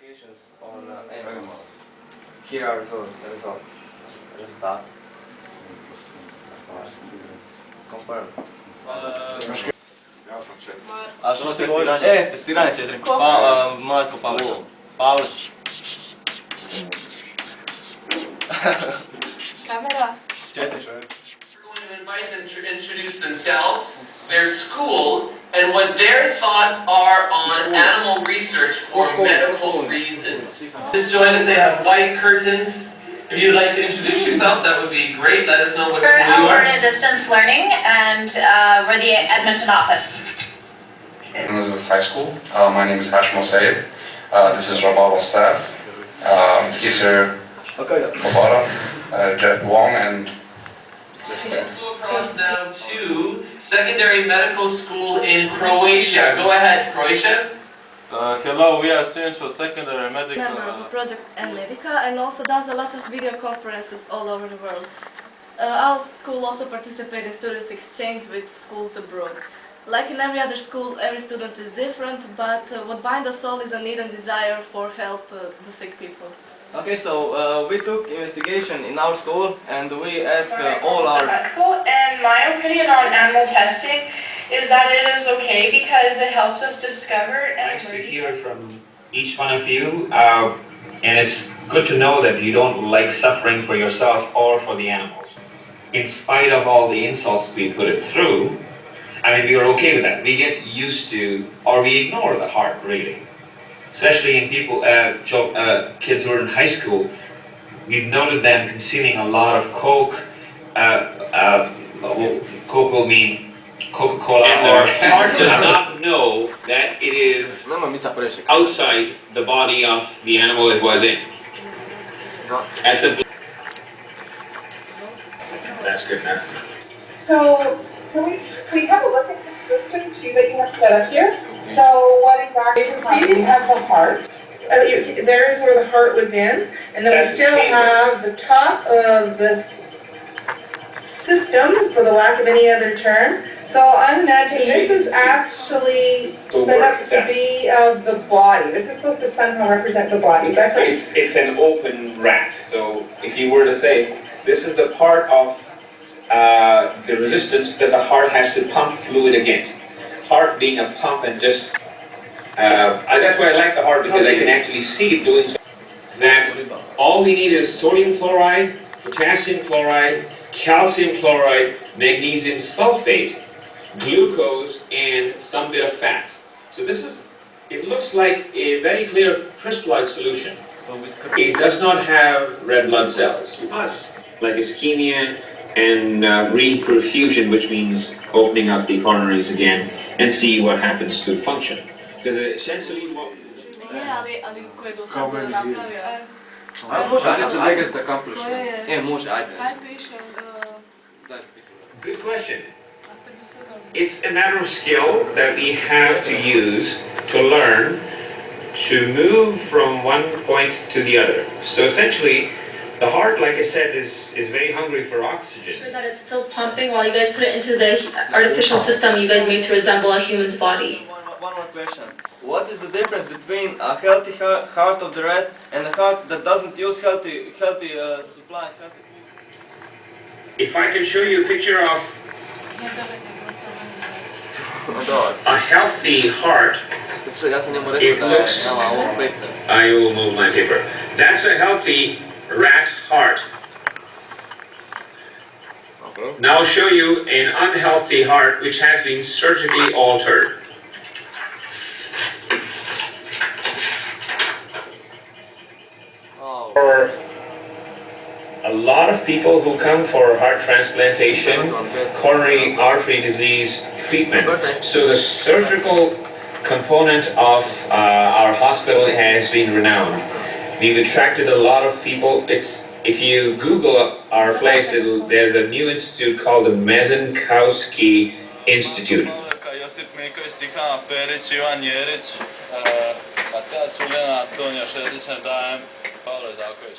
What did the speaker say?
investigations on animals. Here are the results. Результат. Confirm. Ja sam 4. A što ste govorili? Testiranje 4. Marko Pavlić. Pavlić. Kamera. 4. We're going to invite them to introduce themselves, their school, and what their thoughts are on animal research for medical reasons. Just join us, they have white curtains. If you'd like to introduce yourself, that would be great. Let us know what school you are. We're in distance learning, and we're the Edmonton office. Elizabeth High School. My name is Hashim Saib. This is Rabab staff. Isir Mabara, Jeff Wong, and Let's go across now to secondary medical school in Croatia. Go ahead, Croatia. Hello, we are students for secondary medical. Member of the project E-medica and also does a lot of video conferences all over the world. Our school also participates in students' exchange with schools abroad. Like in every other school, every student is different, but what binds us all is a need and desire for help the sick people. Okay, so we took investigation in our school and we asked all our... And my opinion on animal testing is that it is okay because it helps us discover and Nice to hear from each one of you, and it's good to know that you don't like suffering for yourself or for the animals. In spite of all the insults we put it through, I mean, we are okay with that. We get used to, or we ignore the heart, really. Especially in people, kids who are in high school, we've noted them consuming a lot of Coke. Coke will mean Coca-Cola, or heart does not know that it is outside the body of the animal it was in. As a That's good enough. So, can we have a look at this system too that you have set up here? So what exactly, you can see we have the heart. There's where the heart was in, and then we still have the top of this system, for the lack of any other term. So I'm imagining this is actually set up to be of the body. This is supposed to somehow represent the body. Is that correct? It's an open rat. So if you were to say, this is the part of the resistance that the heart has to pump fluid against. Heart being a pump and just, that's why I like the heart, because I can actually see it doing something. That all we need is sodium chloride, potassium chloride, calcium chloride, magnesium sulfate, glucose, and some bit of fat. So this is, it looks like a very clear crystalline solution. It does not have red blood cells. It does. Like ischemia and reperfusion, which means opening up the coronaries again and see what happens to function. Because essentially what... What is the biggest accomplishment? Good question. It's a matter of skill that we have to use to learn to move from one point to the other. So essentially, the heart, like I said, is very hungry for oxygen. Sure that it's still pumping while you guys put it into the artificial system you guys made to resemble a human's body. One more question. What is the difference between a healthy heart of the rat and a heart that doesn't use healthy supplies? If I can show you a picture of a healthy heart, it looks... I will move my paper. That's a healthy rat heart. Now I'll show you an unhealthy heart which has been surgically altered. For a lot of people who come for heart transplantation, coronary artery disease treatment, so the surgical component of our hospital has been renowned. We've attracted a lot of people. If you Google our place, there's a new institute called the Mezenkowski Institute. Juliana, Antonija Šedića, dajem Pavle Zavković.